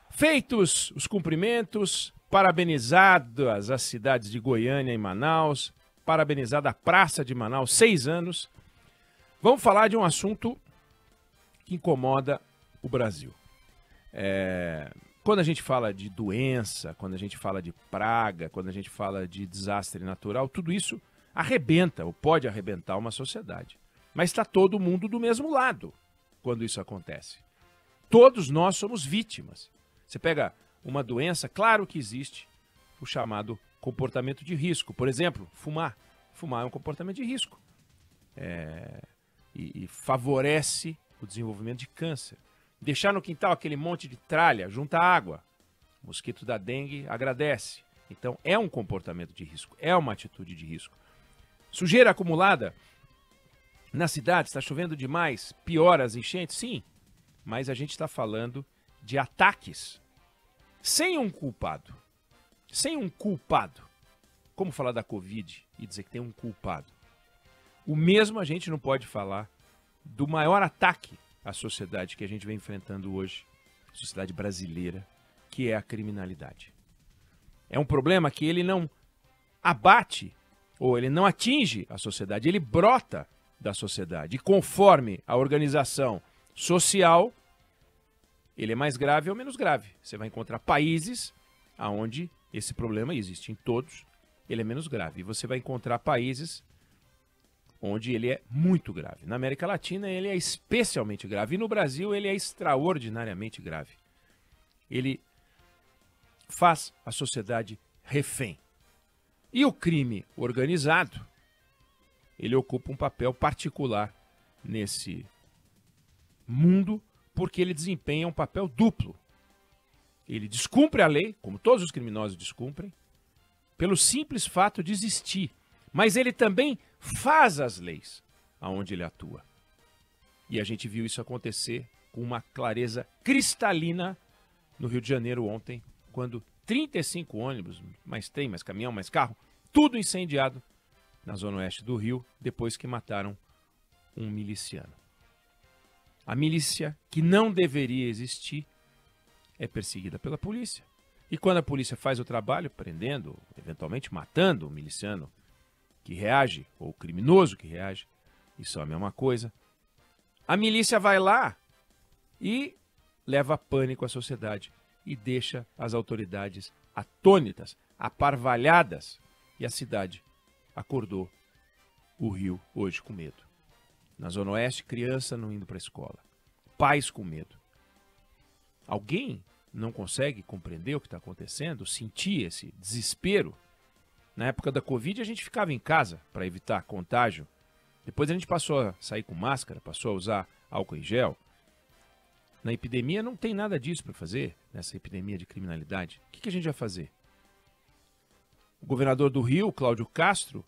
Feitos os cumprimentos, parabenizadas as cidades de Goiânia e Manaus, parabenizada a Praça de Manaus, 6 anos, vamos falar de um assunto que incomoda o Brasil. Quando a gente fala de doença, quando a gente fala de praga, quando a gente fala de desastre natural, tudo isso arrebenta ou pode arrebentar uma sociedade. Mas está todo mundo do mesmo lado quando isso acontece. Todos nós somos vítimas. Você pega uma doença, claro que existe o chamado comportamento de risco. Por exemplo, fumar. Fumar é um comportamento de risco. E favorece o desenvolvimento de câncer. Deixar no quintal aquele monte de tralha, junta água. O mosquito da dengue agradece. Então, é um comportamento de risco, é uma atitude de risco. Sujeira acumulada na cidade, está chovendo demais, piora as enchentes? Sim, mas a gente está falando de ataques sem um culpado. Sem um culpado. Como falar da Covid e dizer que tem um culpado? O mesmo a gente não pode falar do maior ataque à sociedade que a gente vem enfrentando hoje, a sociedade brasileira, que é a criminalidade. É um problema que ele não abate ou ele não atinge a sociedade, ele brota da sociedade. E conforme a organização social, ele é mais grave ou menos grave. Você vai encontrar países onde esse problema existe. Em todos, ele é menos grave. E você vai encontrar países onde ele é muito grave. Na América Latina, ele é especialmente grave. E no Brasil, ele é extraordinariamente grave. Ele faz a sociedade refém. E o crime organizado, ele ocupa um papel particular nesse mundo, porque ele desempenha um papel duplo. Ele descumpre a lei, como todos os criminosos descumprem, pelo simples fato de existir. Mas ele também faz as leis aonde ele atua. E a gente viu isso acontecer com uma clareza cristalina no Rio de Janeiro ontem, quando 35 ônibus, mais trem, mais caminhão, mais carro, tudo incendiado na zona oeste do Rio, depois que mataram um miliciano. A milícia, que não deveria existir, é perseguida pela polícia. E quando a polícia faz o trabalho, prendendo, eventualmente matando o miliciano que reage, ou o criminoso que reage, isso é a mesma coisa, a milícia vai lá e leva pânico à sociedade e deixa as autoridades atônitas, aparvalhadas, e a cidade acordou o Rio hoje com medo. Na Zona Oeste, criança não indo para a escola, pais com medo. Alguém não consegue compreender o que está acontecendo, sentir esse desespero? Na época da Covid, a gente ficava em casa para evitar contágio. Depois a gente passou a sair com máscara, passou a usar álcool em gel. Na epidemia não tem nada disso para fazer, nessa epidemia de criminalidade. O que a gente vai fazer? O governador do Rio, Cláudio Castro,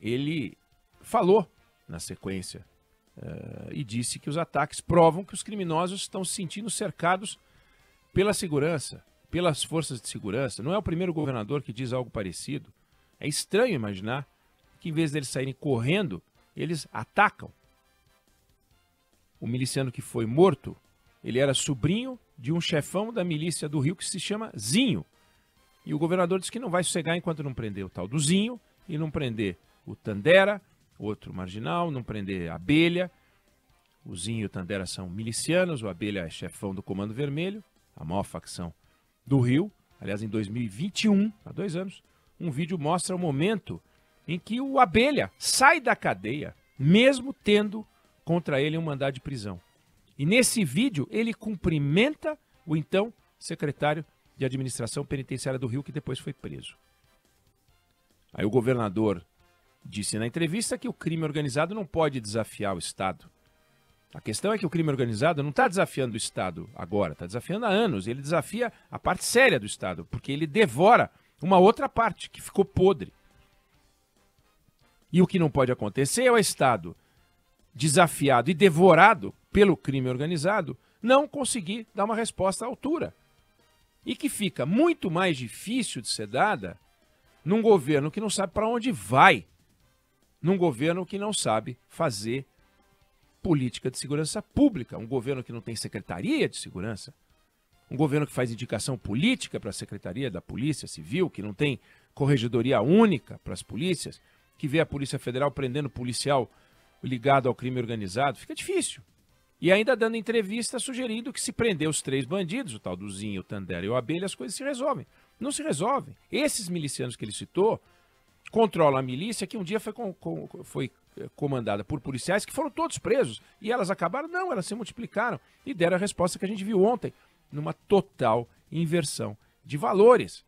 ele falou na sequência e disse que os ataques provam que os criminosos estão se sentindo cercados pela segurança, pelas forças de segurança. Não é o primeiro governador que diz algo parecido. É estranho imaginar que, em vez deles saírem correndo, eles atacam. O miliciano que foi morto, ele era sobrinho de um chefão da milícia do Rio que se chama Zinho. E o governador disse que não vai sossegar enquanto não prender o tal do Zinho e não prender o Tandera, outro marginal, não prender a Abelha. O Zinho e o Tandera são milicianos, o Abelha é chefão do Comando Vermelho, a maior facção do Rio. Aliás, em 2021, há 2 anos, um vídeo mostra o momento em que o Abelha sai da cadeia, mesmo tendo contra ele um mandado de prisão. E nesse vídeo ele cumprimenta o então secretário de Administração Penitenciária do Rio, que depois foi preso. Aí o governador disse na entrevista que o crime organizado não pode desafiar o Estado. A questão é que o crime organizado não está desafiando o Estado agora, está desafiando há anos. Ele desafia a parte séria do Estado, porque ele devora uma outra parte que ficou podre. E o que não pode acontecer é o Estado, desafiado e devorado pelo crime organizado, não conseguir dar uma resposta à altura. E que fica muito mais difícil de ser dada num governo que não sabe para onde vai, num governo que não sabe fazer política de segurança pública, um governo que não tem secretaria de segurança, Um governo que faz indicação política para a Secretaria da Polícia Civil, que não tem corregedoria única para as polícias, que vê a Polícia Federal prendendo policial ligado ao crime organizado, fica difícil. E ainda dando entrevista sugerindo que se prender os 3 bandidos, o tal do Zinho, o Tandera e o Abelha, as coisas se resolvem. Não se resolvem. Esses milicianos que ele citou controlam a milícia que um dia foi comandada por policiais que foram todos presos. E elas acabaram? Não, elas se multiplicaram e deram a resposta que a gente viu ontem, numa total inversão de valores.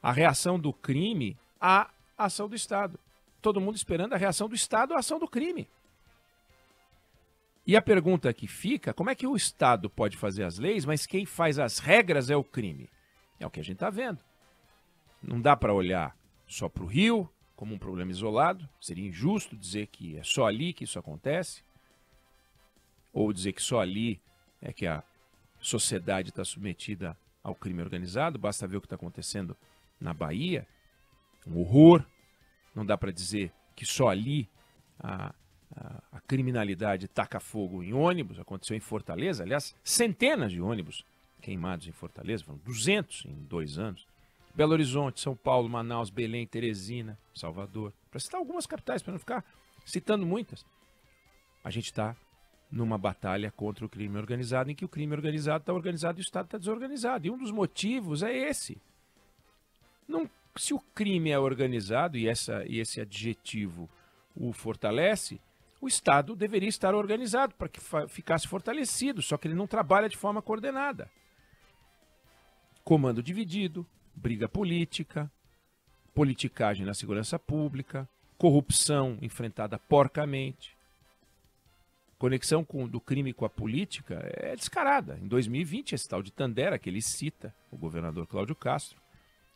A reação do crime à ação do Estado. Todo mundo esperando a reação do Estado à ação do crime. E a pergunta que fica, como é que o Estado pode fazer as leis, mas quem faz as regras é o crime? É o que a gente está vendo. Não dá para olhar só para o Rio como um problema isolado. Seria injusto dizer que é só ali que isso acontece. Ou dizer que só ali é que a sociedade está submetida ao crime organizado. Basta ver o que está acontecendo na Bahia. Um horror. Não dá para dizer que só ali a criminalidade taca fogo em ônibus. Aconteceu em Fortaleza. Aliás, centenas de ônibus queimados em Fortaleza. Foram 200 em 2 anos. Belo Horizonte, São Paulo, Manaus, Belém, Teresina, Salvador. Para citar algumas capitais, para não ficar citando muitas. A gente está numa batalha contra o crime organizado, em que o crime organizado está organizado e o Estado está desorganizado. E um dos motivos é esse. Não, se o crime é organizado, e esse adjetivo o fortalece, o Estado deveria estar organizado para que ficasse fortalecido, só que ele não trabalha de forma coordenada. Comando dividido, briga política, politicagem na segurança pública, corrupção enfrentada porcamente. Conexão do crime com a política é descarada. Em 2020, esse tal de Tandera, que ele cita, o governador Cláudio Castro,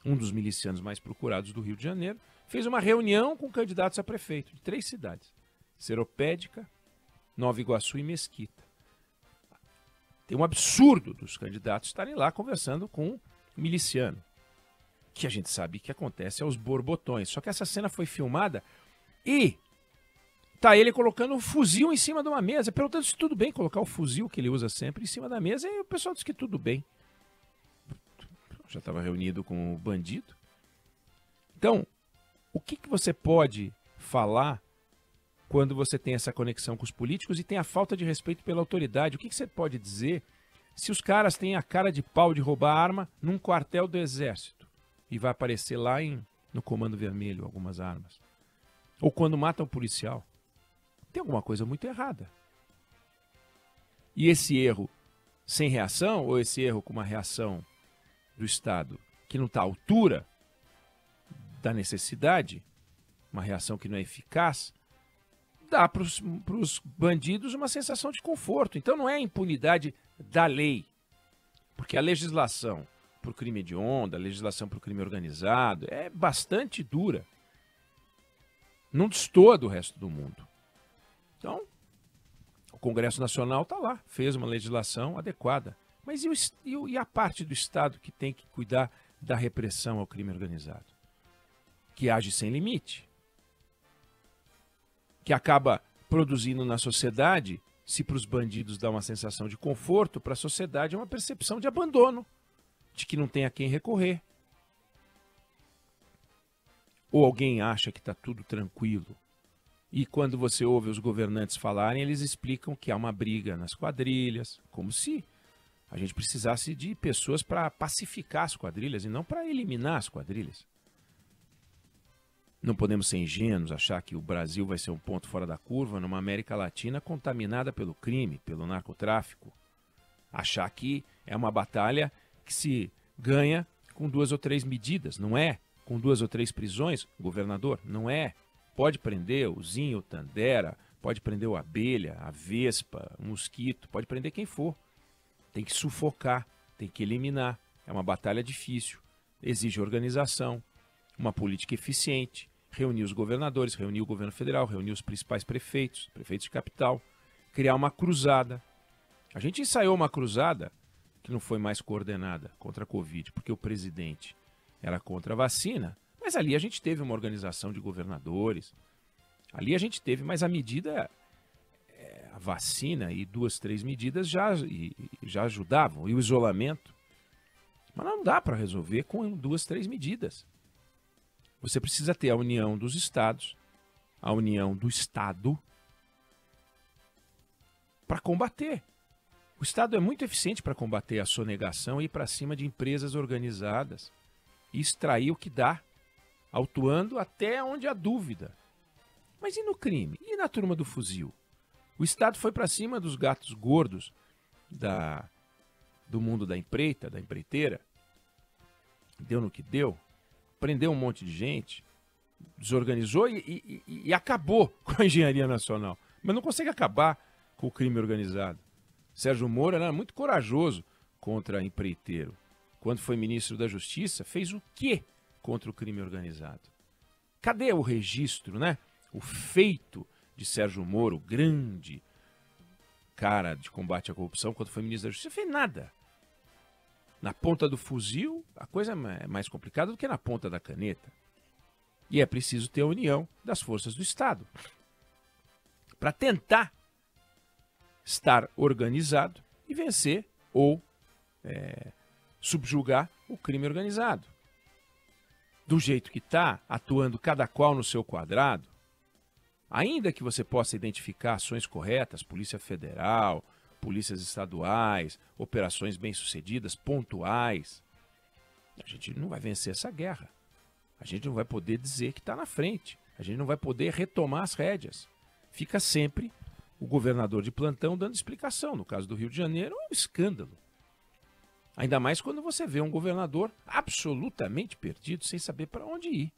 um dos milicianos mais procurados do Rio de Janeiro, fez uma reunião com candidatos a prefeito de 3 cidades. Seropédica, Nova Iguaçu e Mesquita. Tem um absurdo dos candidatos estarem lá conversando com um miliciano, que a gente sabe que acontece aos borbotões. Só que essa cena foi filmada e tá ele colocando um fuzil em cima de uma mesa, perguntando se tudo bem colocar o fuzil que ele usa sempre em cima da mesa, e o pessoal disse que tudo bem. Já estava reunido com o bandido. Então, o que você pode falar quando você tem essa conexão com os políticos e tem a falta de respeito pela autoridade? O que você pode dizer se os caras têm a cara de pau de roubar arma num quartel do Exército e vai aparecer lá no Comando Vermelho algumas armas? Ou quando matam um policial? Tem alguma coisa muito errada. E esse erro sem reação, ou esse erro com uma reação do Estado que não está à altura da necessidade, uma reação que não é eficaz, dá para os bandidos uma sensação de conforto. Então não é a impunidade da lei, porque a legislação para o crime hediondo, a legislação para o crime organizado é bastante dura. Não destoa do resto do mundo. Então, o Congresso Nacional está lá, fez uma legislação adequada. Mas e a parte do Estado que tem que cuidar da repressão ao crime organizado? Que age sem limite. Que acaba produzindo na sociedade, se para os bandidos dá uma sensação de conforto, para a sociedade é uma percepção de abandono, de que não tem a quem recorrer. Ou alguém acha que está tudo tranquilo. E quando você ouve os governantes falarem, eles explicam que há uma briga nas quadrilhas, como se a gente precisasse de pessoas para pacificar as quadrilhas e não para eliminar as quadrilhas. Não podemos ser ingênuos, achar que o Brasil vai ser um ponto fora da curva numa América Latina contaminada pelo crime, pelo narcotráfico. Achar que é uma batalha que se ganha com 2 ou 3 medidas, não é? Com 2 ou 3 prisões, governador, não é? Pode prender o Zinho, o Tandera, pode prender o Abelha, a Vespa, o Mosquito, pode prender quem for. Tem que sufocar, tem que eliminar. É uma batalha difícil, exige organização, uma política eficiente, reunir os governadores, reunir o governo federal, reunir os principais prefeitos, prefeitos de capital, criar uma cruzada. A gente ensaiou uma cruzada que não foi mais coordenada contra a Covid, porque o presidente era contra a vacina, mas ali a gente teve uma organização de governadores, ali a gente teve, mas a medida, vacina e 2, 3 medidas já ajudavam, e o isolamento. Mas não dá para resolver com 2, 3 medidas. Você precisa ter a união dos estados, a união do Estado, para combater. O Estado é muito eficiente para combater a sonegação e ir para cima de empresas organizadas e extrair o que dá, autuando até onde há dúvida. Mas e no crime? E na turma do fuzil? O Estado foi para cima dos gatos gordos do mundo da empreita, da empreiteira, deu no que deu, prendeu um monte de gente, desorganizou e acabou com a engenharia nacional. Mas não consegue acabar com o crime organizado. Sérgio Moro era muito corajoso contra empreiteiro. Quando foi ministro da Justiça, fez o quê contra o crime organizado? Cadê o registro, né? O feito de Sérgio Moro, grande cara de combate à corrupção, quando foi ministro da Justiça, fez nada. Na ponta do fuzil, a coisa é mais complicada do que na ponta da caneta. E é preciso ter a união das forças do Estado para tentar estar organizado e vencer ou subjugar o crime organizado. Do jeito que está, atuando cada qual no seu quadrado, ainda que você possa identificar ações corretas, Polícia Federal, polícias estaduais, operações bem-sucedidas, pontuais, a gente não vai vencer essa guerra. A gente não vai poder dizer que está na frente. A gente não vai poder retomar as rédeas. Fica sempre o governador de plantão dando explicação. No caso do Rio de Janeiro, é um escândalo. Ainda mais quando você vê um governador absolutamente perdido, sem saber para onde ir.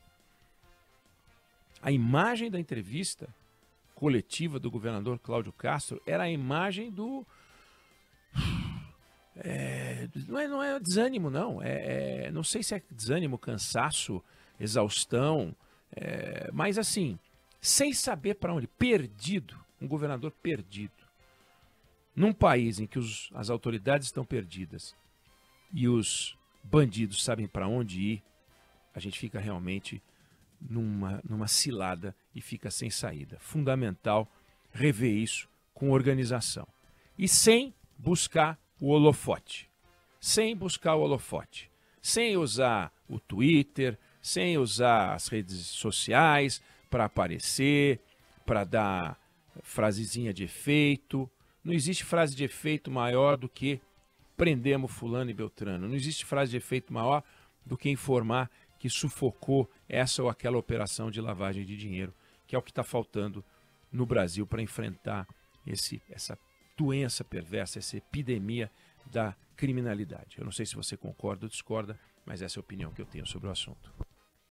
A imagem da entrevista coletiva do governador Cláudio Castro era a imagem do... não é desânimo, não. Não sei se é desânimo, cansaço, exaustão, mas assim, sem saber para onde. Perdido. Um governador perdido. Num país em que as autoridades estão perdidas e os bandidos sabem para onde ir, a gente fica realmente numa cilada e fica sem saída. Fundamental rever isso com organização. E sem buscar o holofote. Sem buscar o holofote. Sem usar o Twitter, sem usar as redes sociais para aparecer, para dar frasezinha de efeito. Não existe frase de efeito maior do que prendemos fulano e beltrano. Não existe frase de efeito maior do que informar que sufocou essa ou aquela operação de lavagem de dinheiro, que é o que está faltando no Brasil para enfrentar essa doença perversa, essa epidemia da criminalidade. Eu não sei se você concorda ou discorda, mas essa é a opinião que eu tenho sobre o assunto.